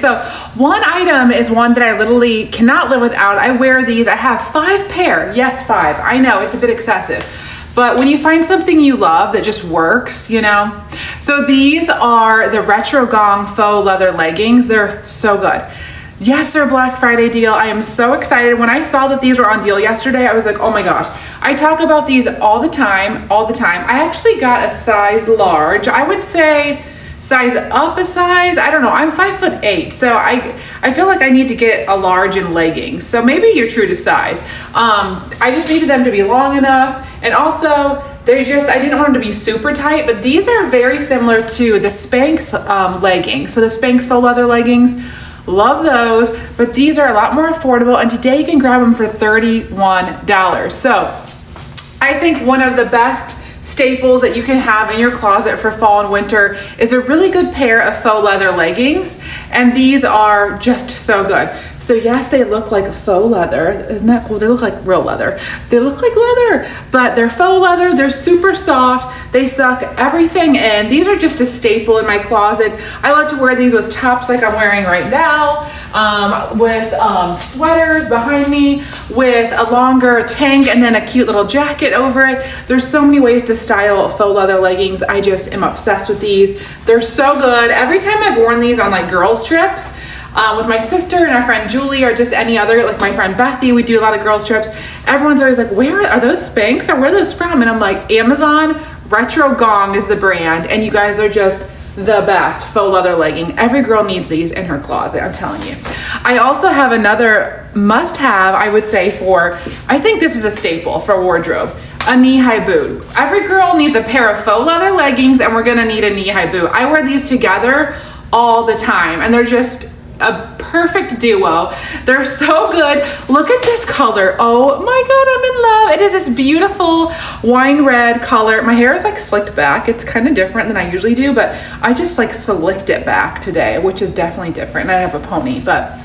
So one item is one that I literally cannot live without. I wear these. I have 5 pair. Yes, 5. I know it's a bit excessive. But when you find something you love that just works, you know. So these are the retro Gong faux leather leggings. They're so good. Yes, they're Black Friday deal. I am so excited. When I saw that these were on deal yesterday, I was like, oh my gosh. I talk about these all the time, all the time. I actually got a size large. I would say size up a size. I don't know. I'm 5'8", so I feel like I need to get a large in leggings. So maybe you're true to size. I just needed them to be long enough. And also, I didn't want them to be super tight, but these are very similar to the Spanx leggings. So the Spanx faux leather leggings, love those, but these are a lot more affordable. And today you can grab them for $31. So I think one of the best staples that you can have in your closet for fall and winter is a really good pair of faux leather leggings. And these are just so good. So yes, they look like faux leather. Isn't that cool? They look like real leather. They look like leather, but they're faux leather. They're super soft. They suck everything in. These are just a staple in my closet. I love to wear these with tops like I'm wearing right now, with sweaters behind me, with a longer tank and then a cute little jacket over it. There's so many ways to style faux leather leggings. I just am obsessed with these. They're so good. Every time I've worn these on like girls trips, with my sister and our friend Julie, or just any other, like my friend Bethy, we do a lot of girls trips. Everyone's always like, where are those Spanx, or where are those from? And I'm like, Amazon. Retro Gong is the brand, and you guys, they're just the best faux leather legging. Every girl needs these in her closet, I'm telling you. I also have another must-have, I would say, I think this is a staple for wardrobe, a knee-high boot. Every girl needs a pair of faux leather leggings, and we're gonna need a knee-high boot. I wear these together all the time, and they're just a perfect duo. They're so good. Look at this color. Oh my God, I'm in love. It is this beautiful wine red color. My hair is like slicked back. It's kind of different than I usually do, but I just like slicked it back today, which is definitely different. And I have a pony, but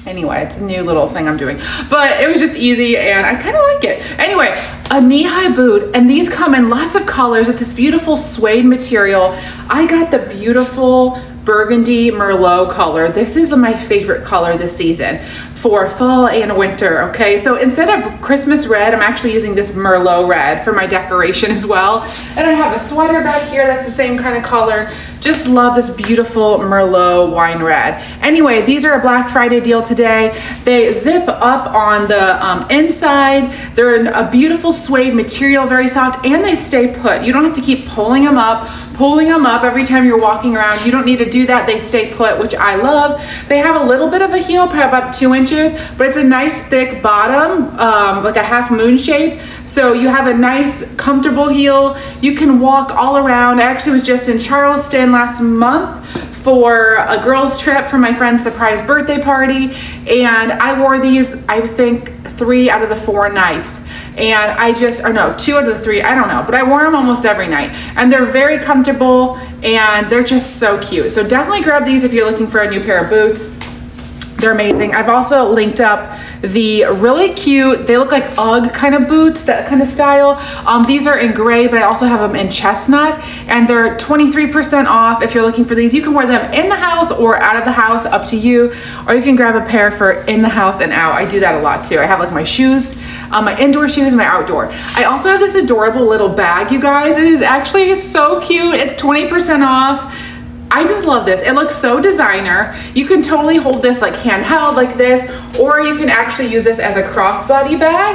anyway, it's a new little thing I'm doing. But it was just easy and I kind of like it. Anyway, a knee-high boot, and these come in lots of colors. It's this beautiful suede material. I got the beautiful burgundy Merlot color. This is my favorite color this season for fall and winter. Okay, so instead of Christmas red, I'm actually using this Merlot red for my decoration as well. And I have a sweater back here that's the same kind of color. Just love this beautiful Merlot wine red. Anyway, these are a Black Friday deal today. They zip up on the inside. They're in a beautiful suede material, very soft, and they stay put. You don't have to keep pulling them up every time you're walking around. You don't need to do that. They stay put, which I love. They have a little bit of a heel, probably about 2 inches, but it's a nice thick bottom, like a half moon shape. So you have a nice comfortable heel. You can walk all around. I actually was just in Charleston last month for a girls trip for my friend's surprise birthday party, and I wore these, I think 3 out of the 4 nights. And or no, 2 out of the 3, I don't know, but I wore them almost every night, and they're very comfortable and they're just so cute. So definitely grab these if you're looking for a new pair of boots. They're amazing. I've also linked up the really cute, they look like UGG kind of boots, that kind of style. These are in gray, but I also have them in chestnut, and they're 23% off if you're looking for these. You can wear them in the house or out of the house, up to you, or you can grab a pair for in the house and out. I do that a lot too. I have like my shoes, my indoor shoes, my outdoor. I also have this adorable little bag, you guys. It is actually so cute. It's 20% off. I just love this. It looks so designer. You can totally hold this like handheld like this, or you can actually use this as a crossbody bag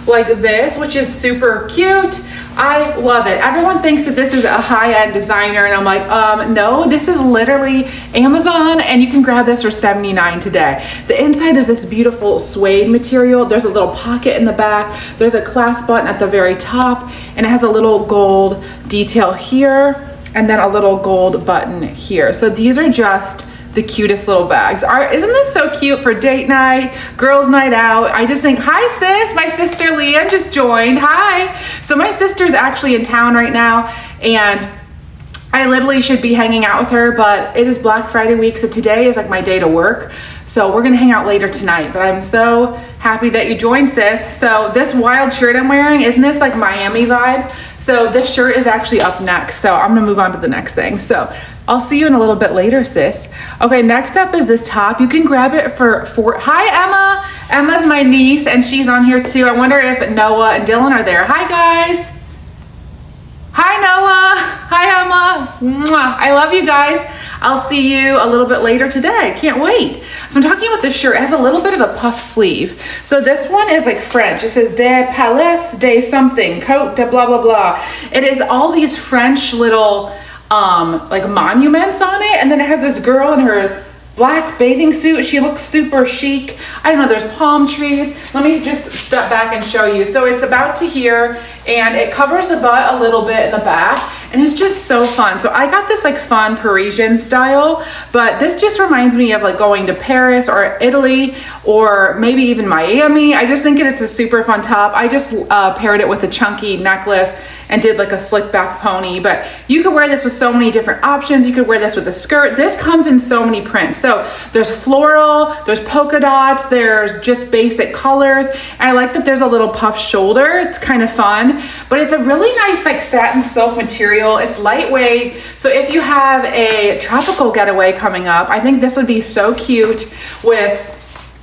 like this, which is super cute. I love it. Everyone thinks that this is a high-end designer, and I'm like, no, this is literally Amazon, and you can grab this for $79 today. The inside is this beautiful suede material. There's a little pocket in the back. There's a clasp button at the very top, and it has a little gold detail here, and then a little gold button here. So these are just the cutest little bags. Isn't this so cute for date night, girls night out? I just think, hi sis, my sister Leanne just joined, hi. So my sister's actually in town right now, and I literally should be hanging out with her, but it is Black Friday week, so today is like my day to work. So we're gonna hang out later tonight, but I'm so happy that you joined, sis. So this wild shirt I'm wearing, isn't this like Miami vibe? So this shirt is actually up next, so I'm gonna move on to the next thing. So I'll see you in a little bit later, sis. Okay, next up is this top. You can grab it for hi, Emma. Emma's my niece and she's on here too. I wonder if Noah and Dylan are there. Hi, guys. Hi, Noah. Hi, Emma. Mwah. I love you guys. I'll see you a little bit later today. Can't wait. So I'm talking about this shirt. It has a little bit of a puff sleeve. So this one is like French. It says de Palais de something, Cote de blah, blah, blah. It is all these French little like monuments on it. And then it has this girl in her black bathing suit. She looks super chic. I don't know, there's palm trees. Let me just step back and show you. So it's about to here and it covers the butt a little bit in the back and it's just so fun. So I got this like fun Parisian style, but this just reminds me of like going to Paris or Italy or maybe even Miami. I just think it's a super fun top. I just paired it with a chunky necklace and did like a slick back pony, but you could wear this with so many different options. You could wear this with a skirt. This comes in so many prints. So there's floral, there's polka dots, there's just basic colors. And I like that there's a little puff shoulder. It's kind of fun, but it's a really nice like satin silk material. It's lightweight. So if you have a tropical getaway coming up, I think this would be so cute with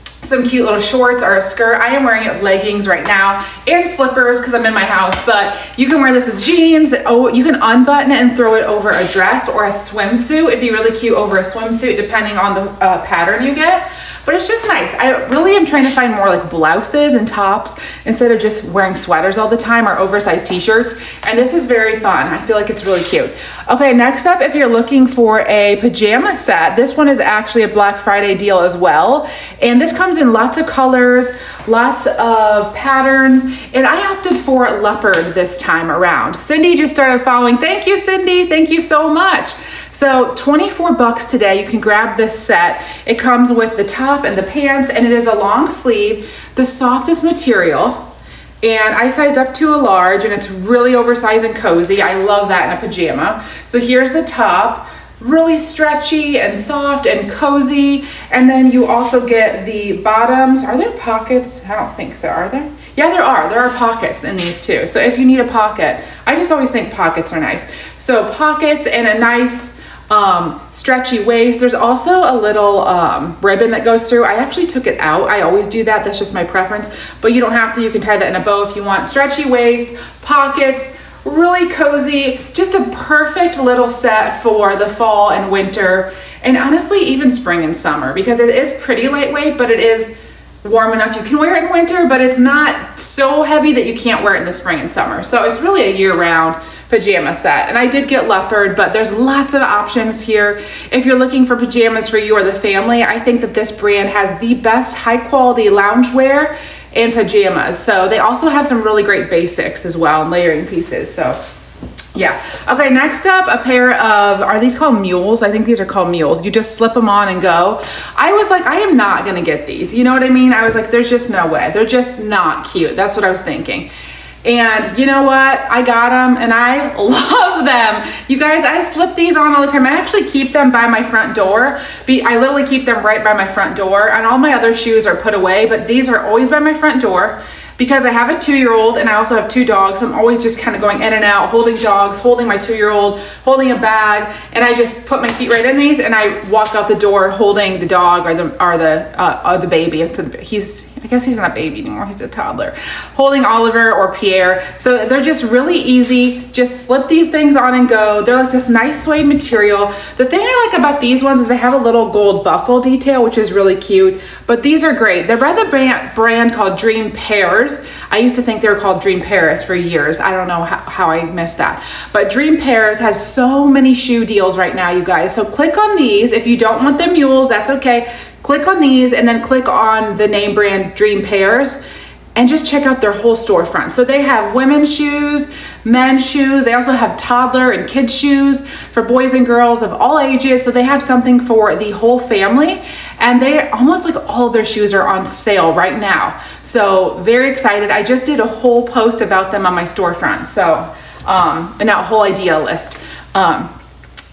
some cute little shorts or a skirt. I am wearing leggings right now and slippers because I'm in my house, but you can wear this with jeans. Oh, you can unbutton it and throw it over a dress or a swimsuit. It'd be really cute over a swimsuit depending on the pattern you get. But it's just nice. I really am trying to find more like blouses and tops instead of just wearing sweaters all the time or oversized t-shirts. And this is very fun. I feel like it's really cute. Okay, next up, if you're looking for a pajama set, this one is actually a Black Friday deal as well. And this comes in lots of colors, lots of patterns. And I opted for leopard this time around. Cindy just started following. Thank you, Cindy. Thank you so much. So 24 bucks today, you can grab this set. It comes with the top and the pants, and it is a long sleeve, the softest material. And I sized up to a large, and it's really oversized and cozy. I love that in a pajama. So here's the top, really stretchy and soft and cozy. And then you also get the bottoms. Are there pockets? I don't think so, are there? Yeah, there are. There are pockets in these too. So if you need a pocket, I just always think pockets are nice. So pockets and a nice stretchy waist. There's also a little ribbon that goes through. I actually took it out. I always do that. That's just my preference, but you don't have to. You can tie that in a bow if you want. Stretchy waist, pockets, really cozy, just a perfect little set for the fall and winter, and honestly even spring and summer, because it is pretty lightweight, but it is warm enough you can wear it in winter, but it's not so heavy that you can't wear it in the spring and summer. So it's really a year-round pajama set. And I did get leopard, but there's lots of options here. If you're looking for pajamas for you or the family, I think that this brand has the best high quality loungewear and pajamas. So they also have some really great basics as well and layering pieces. So yeah. Okay, next up, a pair of, are these called mules? I think these are called mules. You just slip them on and go. I was like, I am not gonna get these. You know what I mean? I was like, there's just no way. They're just not cute. That's what I was thinking. And you know what? I got them and I love them. You guys, I slip these on all the time. I actually keep them by my front door. I literally keep them right by my front door, and all my other shoes are put away, but these are always by my front door because I have a 2-year-old and I also have 2 dogs. I'm always just kind of going in and out, holding dogs, holding my 2-year-old, holding a bag, and I just put my feet right in these and I walk out the door holding the dog or the baby. I guess he's not a baby anymore, he's a toddler, holding Oliver or Pierre. So they're just really easy. Just slip these things on and go. They're like this nice suede material. The thing I like about these ones is they have a little gold buckle detail, which is really cute, but these are great. They're by the brand called Dream Pairs. I used to think they were called Dream Paris for years. I don't know how I missed that, but Dream Pairs has so many shoe deals right now, you guys. So click on these. If you don't want the mules, that's okay. Click on these and then click on the name brand Dream Pairs and just check out their whole storefront. So they have women's shoes, men's shoes. They also have toddler and kids shoes for boys and girls of all ages. So they have something for the whole family, and they almost like all of their shoes are on sale right now. So very excited. I just did a whole post about them on my storefront. So, and that whole idea list.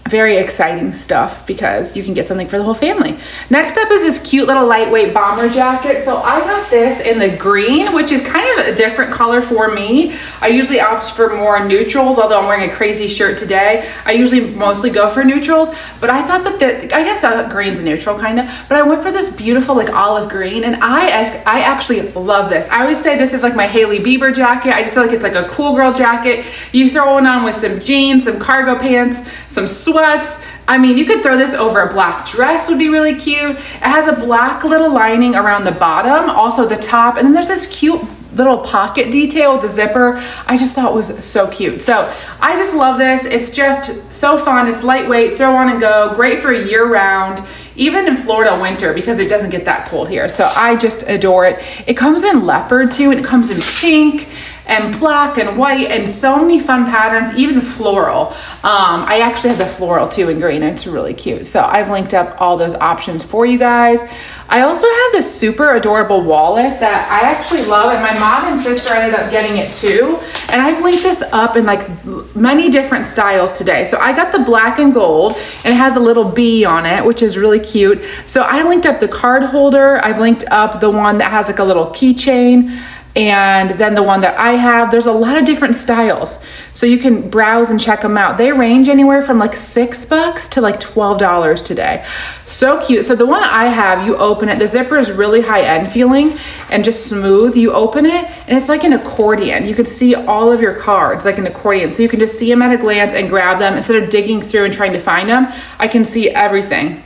very exciting stuff because you can get something for the whole family. Next up is this cute little lightweight bomber jacket. So I got this in the green, which is kind of a different color for me. I usually opt for more neutrals, although I'm wearing a crazy shirt today. I usually mostly go for neutrals, but I thought that I guess green's a neutral kind of, but I went for this beautiful like olive green, and I actually love this. I always say this is like my Hailey Bieber jacket. I just feel like it's like a cool girl jacket. You throw it on with some jeans, some cargo pants, some sweats. I mean, you could throw this over a black dress, would be really cute. It has a black little lining around the bottom, also the top, and then there's this cute little pocket detail with the zipper. I just thought it was so cute. So I just love this. It's just so fun. It's lightweight, throw on and go, great for year round, even in Florida winter because it doesn't get that cold here. So I just adore it. It comes in leopard too, and it comes in pink and black and white and so many fun patterns, even floral. I actually have the floral too in green, and it's really cute. So I've linked up all those options for you guys. I also have this super adorable wallet that I actually love, and my mom and sister ended up getting it too. And I've linked this up in like many different styles today. So I got the black and gold, and it has a little bee on it, which is really cute. So I linked up the card holder. I've linked up the one that has like a little keychain, and then the one that I have. There's a lot of different styles, so you can browse and check them out. They range anywhere from like $6 to like $12 today. So cute. So the one I have, you open it, the zipper is really high-end feeling and just smooth. You open it and it's like an accordion. You can see all of your cards like an accordion, so you can just see them at a glance and grab them instead of digging through and trying to find them. I can see everything.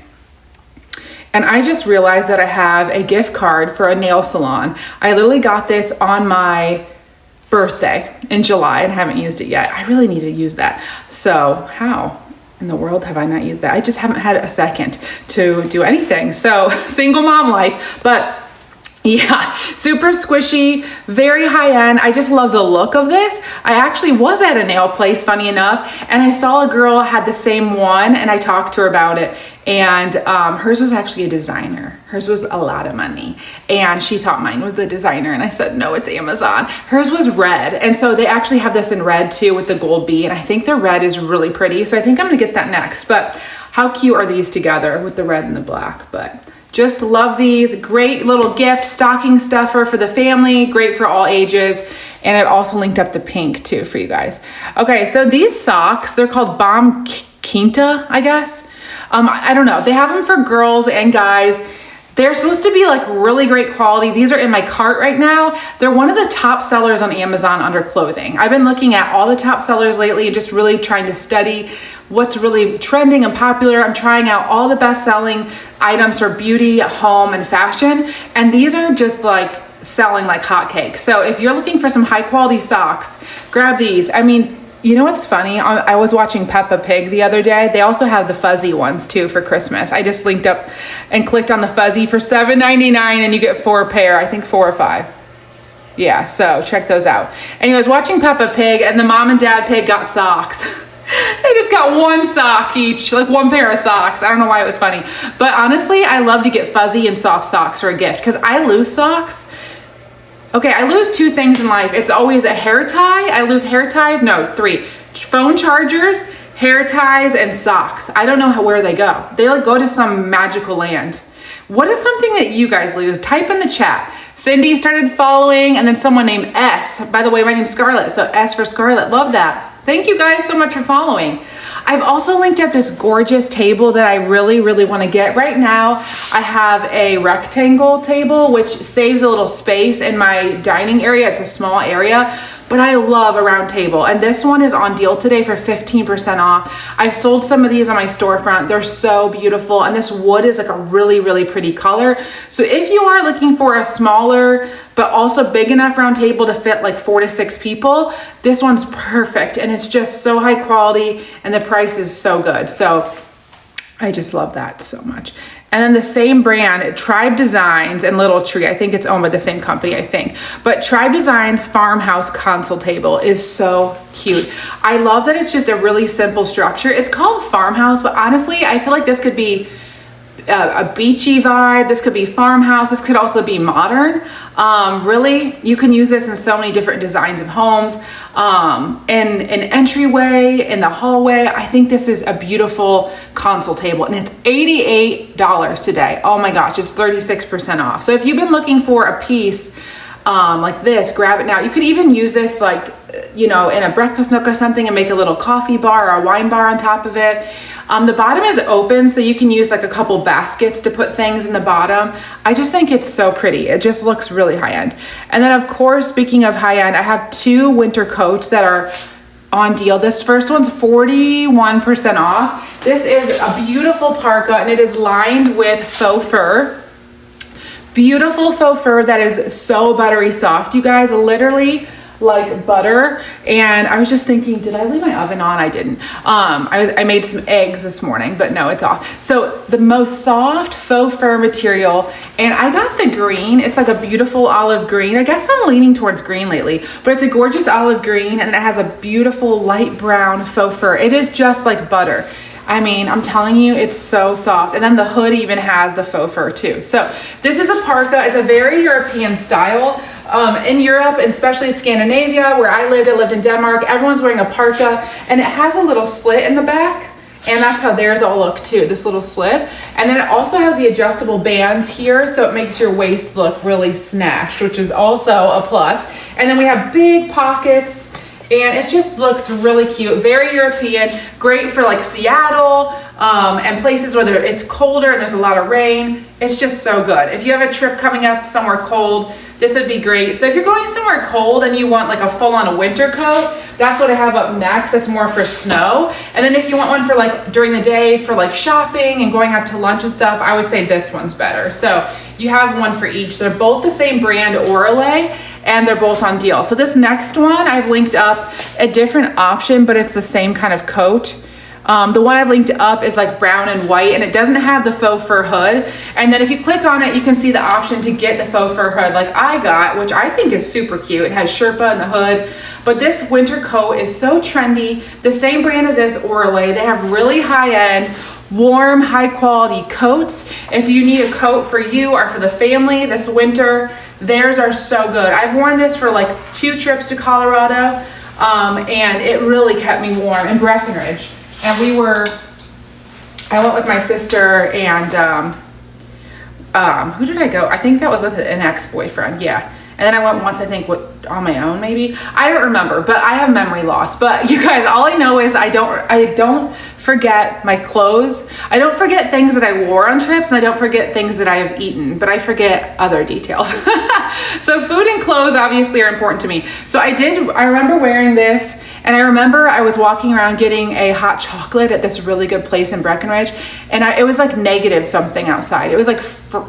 And I just realized that I have a gift card for a nail salon. I literally got this on my birthday in July and haven't used it yet. I really need to use that. So how in the world have I not used that? I just haven't had a second to do anything. So single mom life, but yeah, super squishy, very high end. I just love the look of this. I actually was at a nail place, funny enough, and I saw a girl had the same one, and I talked to her about it. And hers was actually a designer. Hers was a lot of money, and she thought mine was the designer, and I said, no, it's Amazon. Hers was red, and so they actually have this in red too with the gold bee, and I think the red is really pretty, so I think I'm gonna get that next. But how cute are these together with the red and the black? But just love these. Great little gift, stocking stuffer for the family, great for all ages. And I've also linked up the pink too for you guys. Okay, so these socks, they're called Bomb Quinta, I guess. I don't know, they have them for girls and guys. They're supposed to be like really great quality. These are in my cart right now. They're one of the top sellers on Amazon under clothing. I've been looking at all the top sellers lately, just really trying to study what's really trending and popular. I'm trying out all the best selling items for beauty, home, and fashion. And these are just like selling like hotcakes. So if you're looking for some high quality socks, grab these. I mean, you know what's funny? I was watching Peppa Pig the other day. They also have the fuzzy ones too for Christmas. I just linked up and clicked on the fuzzy for $7.99 and you get 4 pair, I think 4 or 5. Yeah, so check those out. Anyways, watching Peppa Pig, and the mom and dad pig got socks. They just got 1 sock each, like 1 pair of socks. I don't know why it was funny. But honestly, I love to get fuzzy and soft socks for a gift because I lose socks. Okay, I lose 2 things in life. It's always a hair tie. I lose hair ties. No, 3. Phone chargers, hair ties, and socks. I don't know where they go. They like go to some magical land. What is something that you guys lose? Type in the chat. Cindy started following, and then someone named S. By the way, my name's Scarlett, so S for Scarlett. Love that. Thank you guys so much for following. I've also linked up this gorgeous table that I really, really want to get. Right now, I have a rectangle table, which saves a little space in my dining area. It's a small area, but I love a round table. And this one is on deal today for 15% off. I sold some of these on my storefront. They're so beautiful. And this wood is like a really, really pretty color. So if you are looking for a smaller, but also big enough round table to fit like 4 to 6 people, this one's perfect. And it's just so high quality and the price is so good. So I just love that so much. And then the same brand, Tribe Designs and Little Tree, I think it's owned by the same company, I think. But Tribe Designs Farmhouse console table is so cute. I love that it's just a really simple structure. It's called Farmhouse, but honestly, I feel like this could be a beachy vibe. This could be farmhouse. This could also be modern. Really, you can use this in so many different designs of homes. In an entryway, in the hallway. I think this is a beautiful console table, and it's $88 today. Oh my gosh, it's 36% off. So if you've been looking for a piece like this, grab it now. You could even use this like, you know, in a breakfast nook or something and make a little coffee bar or a wine bar on top of it. The bottom is open, so you can use like a couple baskets to put things in the bottom. I just think it's so pretty. It just looks really high end. And then of course, speaking of high end, I have 2 winter coats that are on deal. This first one's 41% off. This is a beautiful parka, and it is lined with faux fur. Beautiful faux fur that is so buttery soft, you guys, literally like butter. And I was just thinking, did I leave my oven on? I didn't. I made some eggs this morning, but no, it's off. So the most soft faux fur material, and I got the green. It's like a beautiful olive green. I guess I'm leaning towards green lately, but it's a gorgeous olive green, and it has a beautiful light brown faux fur. It is just like butter. I mean, I'm telling you, it's so soft. And then the hood even has the faux fur too. So this is a parka. It's a very European style. In Europe, especially Scandinavia, where I lived in Denmark, everyone's wearing a parka, and it has a little slit in the back. And that's how theirs all look too, this little slit. And then it also has the adjustable bands here, so it makes your waist look really snatched, which is also a plus. And then we have big pockets, and it just looks really cute, very European, great for like Seattle and places where it's colder and there's a lot of rain. It's just so good. If you have a trip coming up somewhere cold, this would be great. So if you're going somewhere cold and you want like a full-on winter coat, that's what I have up next. That's more for snow. And then if you want one for like during the day for like shopping and going out to lunch and stuff, I would say this one's better. So you have one for each. They're both the same brand, Orale, and they're both on deal. So this next one, I've linked up a different option, but it's the same kind of coat. The one I've linked up is like brown and white, and it doesn't have the faux fur hood. And then if you click on it, you can see the option to get the faux fur hood like I got, which I think is super cute. It has Sherpa in the hood. But this winter coat is so trendy. The same brand as this, Orale. They have really high-end, warm, high-quality coats. If you need a coat for you or for the family this winter, theirs are so good. I've worn this for like 2 trips to Colorado, and it really kept me warm in Breckenridge. And I went with my sister and, who did I go? I think that was with an ex-boyfriend, yeah. And then I went once, I think, on my own, maybe. I don't remember, but I have memory loss. But you guys, all I know is I don't forget my clothes. I don't forget things that I wore on trips, and I don't forget things that I have eaten, but I forget other details. So food and clothes obviously are important to me. So I remember wearing this, and I remember I was walking around getting a hot chocolate at this really good place in Breckenridge, and it was like negative something outside. It was like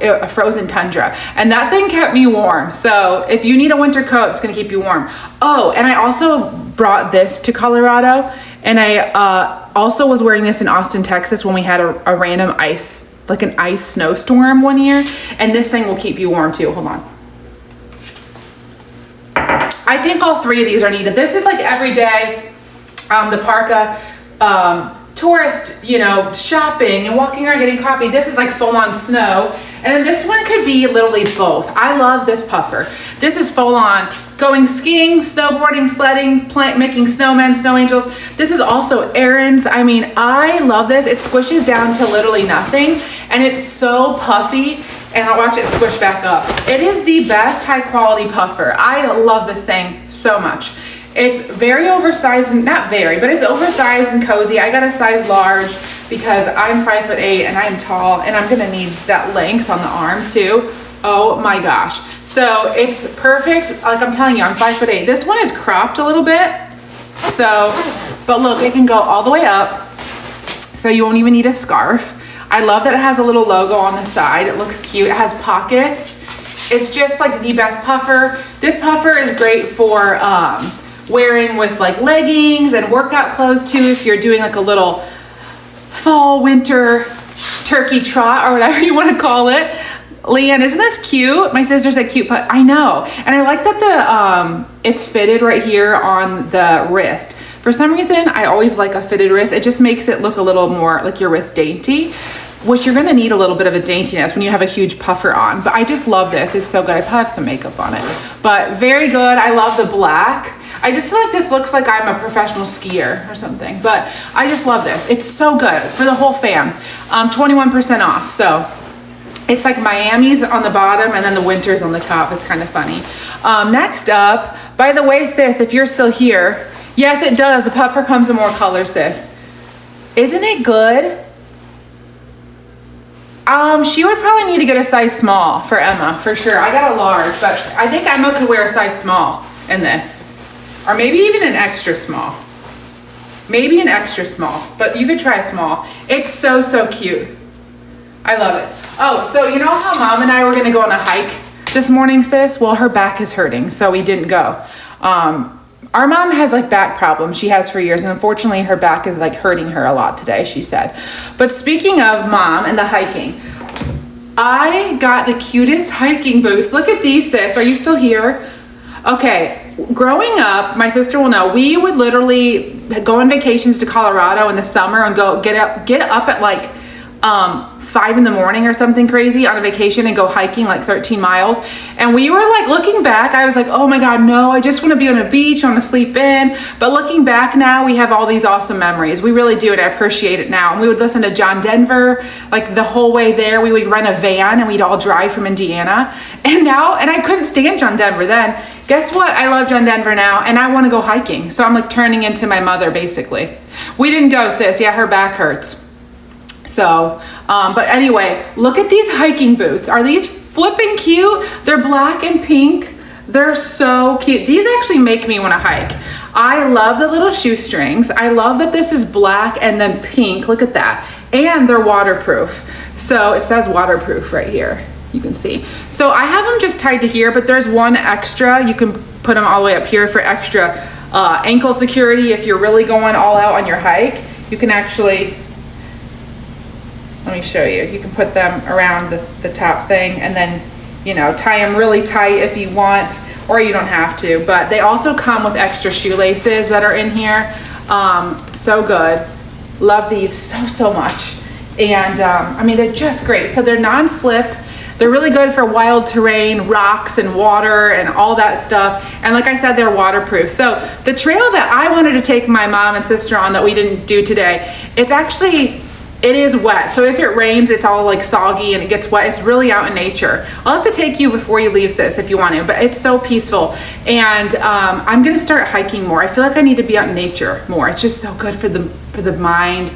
a frozen tundra, and that thing kept me warm. So if you need a winter coat, it's gonna keep you warm. Oh, and I also brought this to Colorado, and I also was wearing this in Austin, Texas when we had a random ice snowstorm one year, and this thing will keep you warm too. Hold on. I think all 3 of these are needed. This is like every day, the parka, tourist, you know, shopping and walking around getting coffee. This is like full on snow. And then this one could be literally both. I love this puffer. This is full on going skiing, snowboarding, sledding, making snowmen, snow angels. This is also errands. I mean, I love this. It squishes down to literally nothing, and it's so puffy. And I'll watch it squish back up. It is the best high quality puffer. I love this thing so much. It's very oversized, not very, but it's oversized and cozy. I got a size large because I'm 5'8" and I'm tall, and I'm gonna need that length on the arm too. Oh my gosh. So it's perfect. Like I'm telling you, I'm 5'8". This one is cropped a little bit. So, but look, it can go all the way up. So you won't even need a scarf. I love that it has a little logo on the side. It looks cute. It has pockets. It's just like the best puffer. This puffer is great for wearing with like leggings and workout clothes too, if you're doing like a little fall, winter turkey trot or whatever you want to call it. Leanne, isn't this cute? My sister said cute, but I know. And I like that it's fitted right here on the wrist. For some reason, I always like a fitted wrist. It just makes it look a little more like your wrist dainty. which you're gonna need a little bit of a daintiness when you have a huge puffer on. But I just love this, it's so good. I probably have some makeup on it, but very good. I love the black. I just feel like this looks like I'm a professional skier or something, but I just love this. It's so good for the whole fam. 21% off, so it's like Miami's on the bottom and then the winter's on the top. It's kind of funny. Next up, by the way, sis, if you're still here, yes, it does. The puffer comes in more colors, sis. Isn't it good? She would probably need to get a size small for Emma, for sure. I got a large, but I think Emma could wear a size small in this. Or maybe even an extra small. Maybe an extra small, but you could try a small. It's so, so cute. I love it. Oh, so you know how Mom and I were gonna go on a hike this morning, sis? Well, her back is hurting, so we didn't go. Our mom has like back problems. She has for years, and unfortunately her back is like hurting her a lot today, she said. But speaking of Mom and the hiking, I got the cutest hiking boots. Look at these, sis. Are you still here? Okay. Growing up, my sister will know, we would literally go on vacations to Colorado in the summer and go get up at like 5 in the morning or something crazy on a vacation and go hiking like 13 miles. And we were like, looking back, I was like, oh my God, no, I just want to be on a beach, I want to sleep in. But looking back now, we have all these awesome memories. We really do, and I appreciate it now. And we would listen to John Denver, like the whole way there. We would rent a van and we'd all drive from Indiana. And I couldn't stand John Denver then. Guess what? I love John Denver now, and I want to go hiking. So I'm like turning into my mother, basically. We didn't go, sis. Yeah, her back hurts. So, but anyway, look at these hiking boots. Are these flipping cute? They're black and pink. They're so cute. These actually make me want to hike. I love the little shoestrings. I love that this is black and then pink. Look at that. And they're waterproof. So it says waterproof right here. You can see. So I have them just tied to here, but there's one extra. You can put them all the way up here for extra ankle security. If you're really going all out on your hike, you can actually, let me show you. You can put them around the top thing and then, you know, tie them really tight if you want, or you don't have to. But they also come with extra shoelaces that are in here. So good. Love these so much. And I mean, they're just great. So they're non-slip. They're really good for wild terrain, rocks and water and all that stuff. And like I said, they're waterproof. So the trail that I wanted to take my mom and sister on that we didn't do today, it is wet. So if it rains, it's all like soggy and it gets wet. It's really out in nature. I'll have to take you before you leave, sis, if you want to, but it's so peaceful. And I'm gonna start hiking more. I feel like I need to be out in nature more. It's just so good for the mind,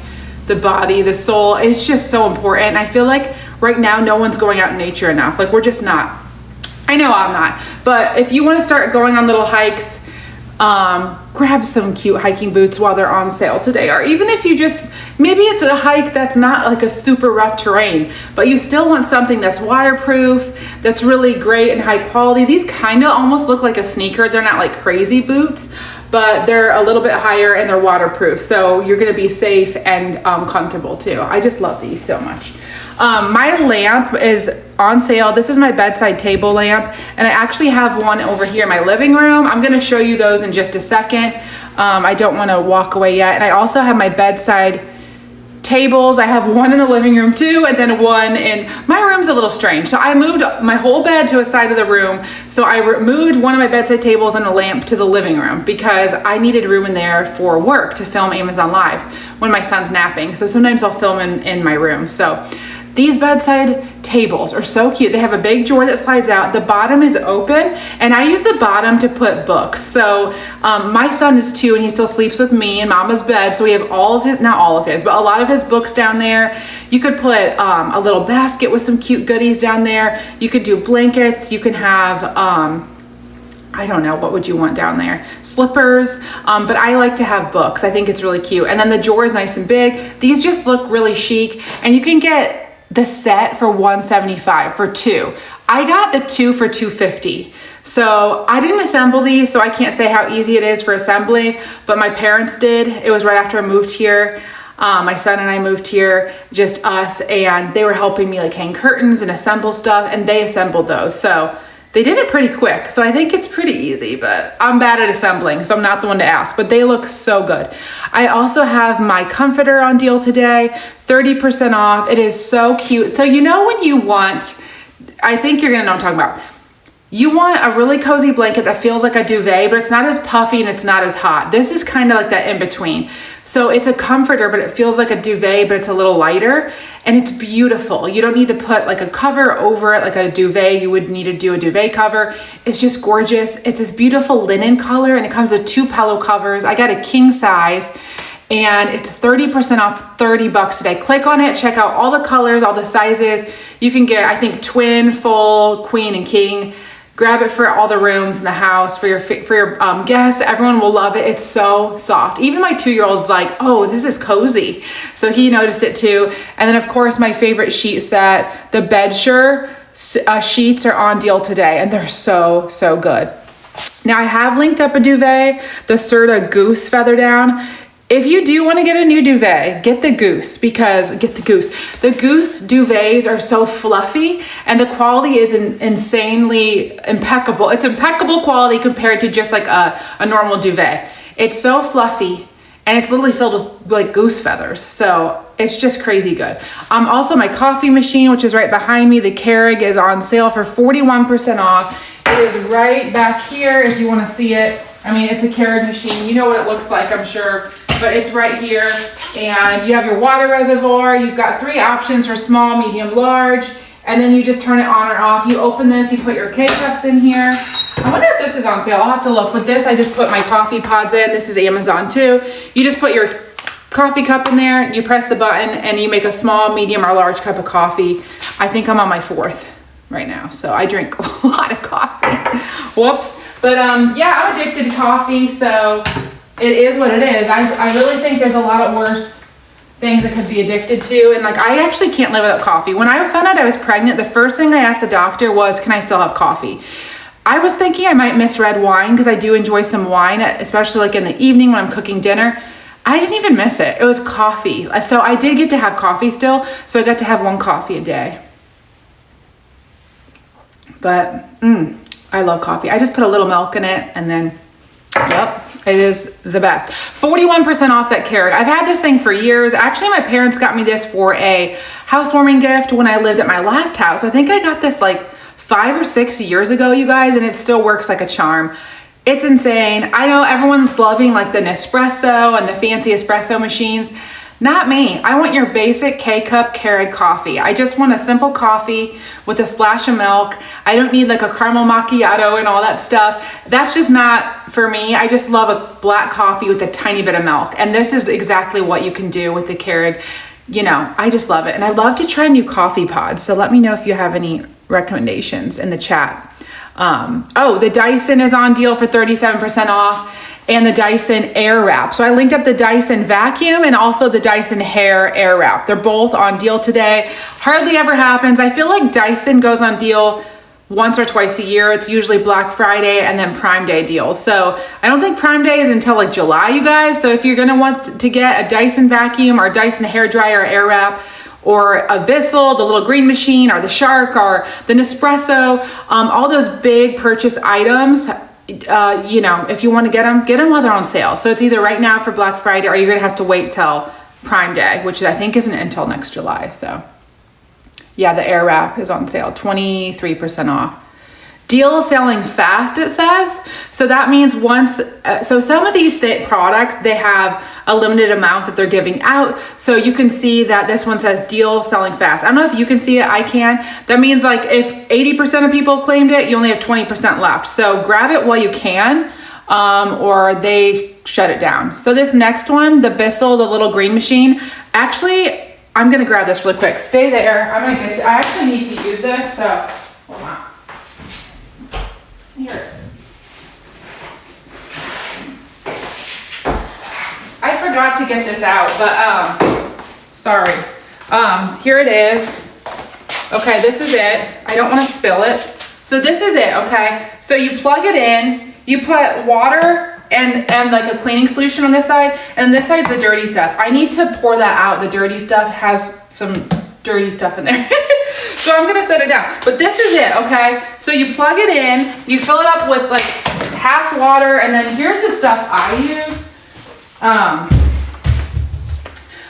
the body, the soul. It's just so important. And I feel like right now, no one's going out in nature enough. Like, we're just not. I know I'm not. But if you want to start going on little hikes, grab some cute hiking boots while they're on sale today. Or even if you just, maybe it's a hike that's not like a super rough terrain, but you still want something that's waterproof, that's really great and high quality. These kind of almost look like a sneaker. They're not like crazy boots, but they're a little bit higher and they're waterproof. So you're going to be safe and comfortable too. I just love these so much. My lamp is on sale. This is my bedside table lamp, and I actually have one over here in my living room. I'm going to show you those in just a second. I don't want to walk away yet. And I also have my bedside tables. I have one in the living room too, and then one in my room's a little strange. So I moved my whole bed to a side of the room. So I moved one of my bedside tables and a lamp to the living room because I needed room in there for work to film Amazon Lives when my son's napping. So sometimes I'll film in my room. So these bedside tables are so cute. They have a big drawer that slides out. The bottom is open, and I use the bottom to put books. So my son is 2 and he still sleeps with me in mama's bed. So we have all of his, not all of his, but a lot of his books down there. You could put a little basket with some cute goodies down there. You could do blankets. You can have, I don't know, what would you want down there? Slippers, but I like to have books. I think it's really cute. And then the drawer is nice and big. These just look really chic, and you can get the set for $175 for 2. I got the 2 for $250. So I didn't assemble these, so I can't say how easy it is for assembly, but my parents did. It was right after I moved here. My son and I moved here, just us, and they were helping me like hang curtains and assemble stuff, and they assembled those. So They did it pretty quick, so I think it's pretty easy, but I'm bad at assembling, so I'm not the one to ask, but they look so good. I also have my comforter on deal today, 30% off. It is so cute. So you know when you want, I think you're gonna know what I'm talking about. You want a really cozy blanket that feels like a duvet, but it's not as puffy and it's not as hot. This is kind of like that in between. So it's a comforter, but it feels like a duvet, but it's a little lighter and it's beautiful. You don't need to put like a cover over it like a duvet. You would need to do a duvet cover. It's just gorgeous. It's this beautiful linen color and it comes with 2 pillow covers. I got a king size and it's 30% off, $30 today. Click on it, check out all the colors, all the sizes. You can get, I think, twin, full, queen, and king. Grab it for all the rooms in the house, for your guests. Everyone will love it. It's so soft. Even my 2-year-old's like, oh, this is cozy. So he noticed it too. And then of course, my favorite sheet set, the Bedsure sheets are on deal today and they're so, so good. Now I have linked up a duvet, the Serta Goose Feather Down. If you do want to get a new duvet, get the Goose because the Goose duvets are so fluffy and the quality is insanely impeccable. It's impeccable quality compared to just like a normal duvet. It's so fluffy and it's literally filled with like goose feathers. So it's just crazy good. Also my coffee machine, which is right behind me, the Keurig is on sale for 41% off. It is right back here if you want to see it. I mean, it's a Keurig machine. You know what it looks like, I'm sure. But it's right here, and you have your water reservoir. You've got 3 options for small, medium, large, and then you just turn it on or off. You open this, you put your K-cups in here. I wonder if this is on sale. I'll have to look. With this, I just put my coffee pods in. This is Amazon too. You just put your coffee cup in there, you press the button, and you make a small, medium, or large cup of coffee. I think I'm on my 4th right now, so I drink a lot of coffee. Whoops. But yeah, I'm addicted to coffee, so it is what it is. I really think there's a lot of worse things that could be addicted to. And like, I actually can't live without coffee. When I found out I was pregnant, the first thing I asked the doctor was, can I still have coffee? I was thinking I might miss red wine because I do enjoy some wine, especially like in the evening when I'm cooking dinner. I didn't even miss it. It was coffee. So I did get to have coffee still. So I got to have 1 coffee a day. But I love coffee. I just put a little milk in it and then, yep, it is the best. 41% off that Keurig. I've had this thing for years. Actually, my parents got me this for a housewarming gift when I lived at my last house. I think I got this like 5 or 6 years ago, you guys, and it still works like a charm. It's insane. I know everyone's loving like the Nespresso and the fancy espresso machines. Not me. I want your basic K-cup Keurig coffee. I just want a simple coffee with a splash of milk. I don't need like a caramel macchiato and all that stuff. That's just not for me. I just love a black coffee with a tiny bit of milk. And this is exactly what you can do with the Keurig. You know, I just love it. And I love to try new coffee pods. So let me know if you have any recommendations in the chat. Oh, the Dyson is on deal for 37% off. And the Dyson Air Wrap. So I linked up the Dyson Vacuum and also the Dyson Hair Air Wrap. They're both on deal today. Hardly ever happens. I feel like Dyson goes on deal once or twice a year. It's usually Black Friday and then Prime Day deals. So I don't think Prime Day is until like July, you guys. So if you're gonna want to get a Dyson Vacuum or Dyson Hair Dryer or Air Wrap, or a Bissell, the little green machine, or the Shark, or the Nespresso, all those big purchase items, you know, if you want to get them while they're on sale. So it's either right now for Black Friday or you're gonna have to wait till Prime Day, which I think isn't until next July. So yeah, the Air Wrap is on sale, 23% off. Deal selling fast, it says. So that means once, so some of these products, they have a limited amount that they're giving out. So you can see that this one says deal selling fast. I don't know if you can see it, I can. That means like if 80% of people claimed it, you only have 20% left. So grab it while you can, or they shut it down. So this next one, the Bissell, the little green machine, actually, I'm gonna grab this really quick. Stay there, I actually need to use this, so hold on. Here. I forgot to get this out, but sorry. Here it is. Okay, this is it. I don't want to spill it. So this is it, okay? So you plug it in, you put water and like a cleaning solution on this side, and this side's the dirty stuff. I need to pour that out. The dirty stuff has some dirty stuff in there. So I'm gonna set it down. But this is it, okay? So you plug it in, you fill it up with like half water, and then here's the stuff I use.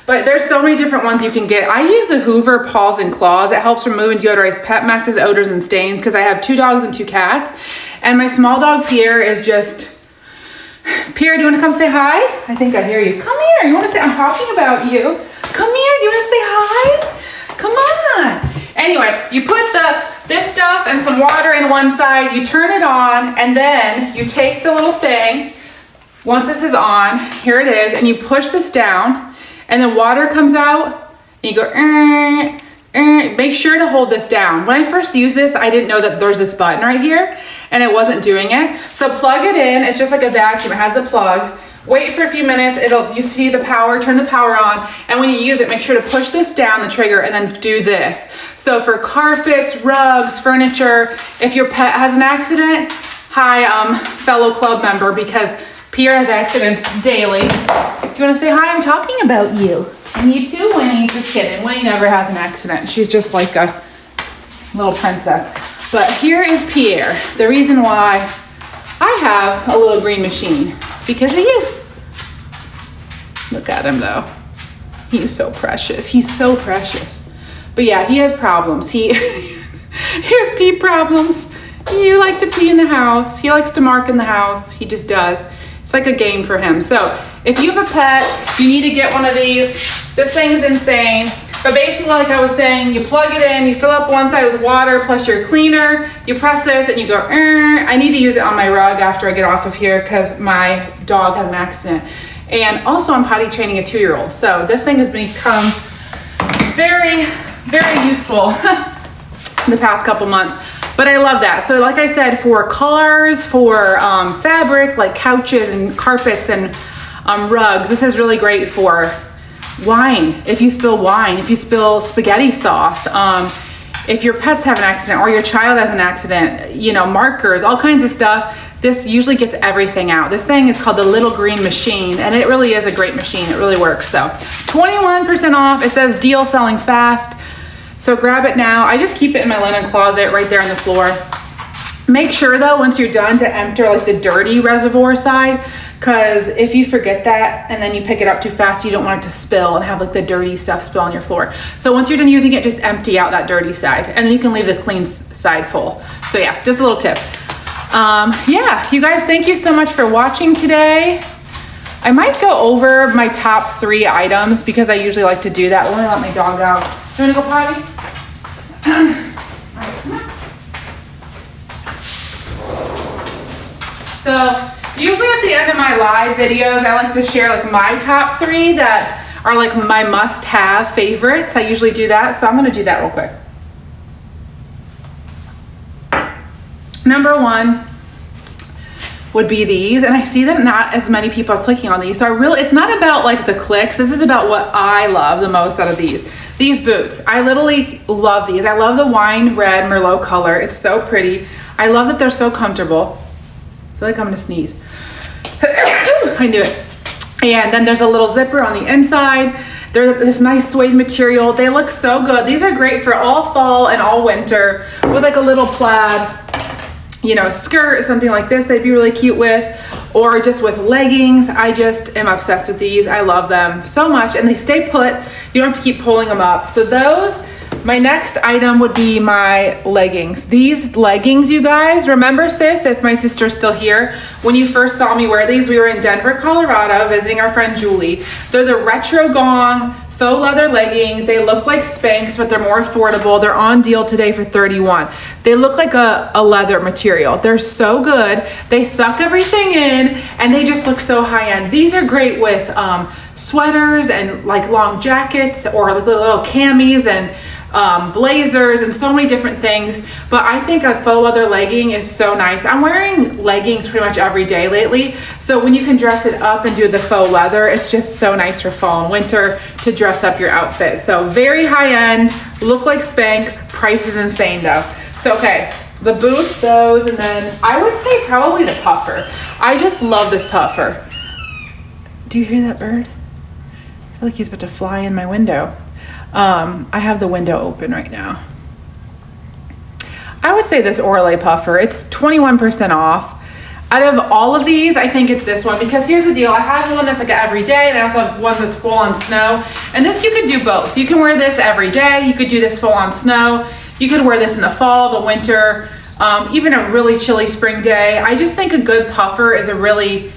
But there's so many different ones you can get. I use the Hoover Paws and Claws. It helps remove and deodorize pet messes, odors, and stains because I have 2 dogs and 2 cats. And my small dog Pierre is just, Pierre, do you wanna come say hi? I think I hear you. Come here, you wanna say, I'm talking about you. Come here, do you wanna say hi? Come on. Anyway, you put this stuff and some water in one side, you turn it on, and then you take the little thing. Once this is on, here it is, and you push this down, and then water comes out, and you go, make sure to hold this down. When I first used this, I didn't know that there's this button right here, and it wasn't doing it. So plug it in, it's just like a vacuum, it has a plug. Wait for a few minutes, you see the power, turn the power on, and when you use it, make sure to push this down, the trigger, and then do this. So for carpets, rugs, furniture, if your pet has an accident, hi, fellow club member, because Pierre has accidents daily. Do you wanna say hi? I'm talking about you. And you too, Winnie. Just kidding, Winnie never has an accident. She's just like a little princess. But here is Pierre, the reason why I have a little green machine, because of you. Look at him though. He's so precious. He's so precious. But yeah, he has problems. He has pee problems. You like to pee in the house. He likes to mark in the house. He just does. It's like a game for him. So if you have a pet, you need to get one of these. This thing is insane. But basically, like I was saying, you plug it in, you fill up one side with water plus your cleaner, you press this and you go, I need to use it on my rug after I get off of here because my dog had an accident. And also I'm potty training a 2-year-old. So this thing has become very, very useful in the past couple months. But I love that. So like I said, for cars, for fabric, like couches and carpets and rugs, this is really great for wine. If you spill wine, if you spill spaghetti sauce, if your pets have an accident or your child has an accident, you know, markers, all kinds of stuff, this usually gets everything out. This thing is called the Little Green Machine, and it really is a great machine. It really works. So 21% off. It says deal selling fast. So grab it now. I just keep it in my linen closet right there on the floor. Make sure though, once you're done, to empty like the dirty reservoir side, because if you forget that and then you pick it up too fast, you don't want it to spill and have like the dirty stuff spill on your floor. So once you're done using it, just empty out that dirty side, and then you can leave the clean side full. So yeah, just a little tip. Yeah, you guys, thank you so much for watching today. I might go over my top 3 items because I usually like to do that. Let me let my dog out. You wanna go potty? So usually at the end of my live videos, I like to share like my top 3 that are like my must-have favorites. I usually do that, so I'm gonna do that real quick. Number 1 would be these, and I see that not as many people are clicking on these. So it's not about like the clicks. This is about what I love the most out of these. These boots, I literally love these. I love the wine red Merlot color. It's so pretty. I love that they're so comfortable. I feel like I'm gonna sneeze. I knew it. And then there's a little zipper on the inside. They're this nice suede material. They look so good. These are great for all fall and all winter with like a little plaid, you know, skirt, something like this they'd be really cute with, or just with leggings. I just am obsessed with these. I love them so much, and they stay put. You don't have to keep pulling them up. So those, my next item would be my leggings. These leggings, you guys, remember sis, if my sister's still here, when you first saw me wear these, we were in Denver, Colorado, visiting our friend Julie. They're the retro Gong faux leather legging. They look like Spanx, but they're more affordable. They're on deal today for $31. They look like a leather material. They're so good. They suck everything in, and they just look so high end. These are great with sweaters and like long jackets, or like little camis and blazers and so many different things. But I think a faux leather legging is so nice. I'm wearing leggings pretty much every day lately, so when you can dress it up and do the faux leather, it's just so nice for fall and winter to dress up your outfit. So very high end, look like Spanx. Price is insane though. So okay, the boots, those, and then I would say probably the puffer. I just love this puffer. Do you hear that bird? I feel like he's about to fly in my window. I have the window open right now. I would say this Orlay puffer. It's 21% off. Out of all of these, I think it's this one, because here's the deal. I have one that's like every day, and I also have one that's full on snow. And this, you can do both. You can wear this every day. You could do this full on snow. You could wear this in the fall, the winter, even a really chilly spring day. I just think a good puffer is a really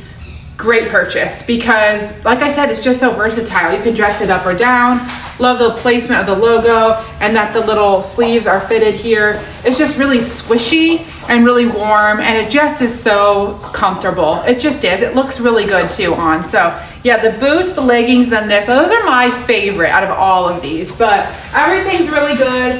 great purchase because, like I said, it's just so versatile. You can dress it up or down. Love the placement of the logo and that the little sleeves are fitted here. It's just really squishy and really warm, and it just is so comfortable. It just is. It looks really good too on. So yeah, the boots, the leggings, then this. So those are my favorite out of all of these, but everything's really good.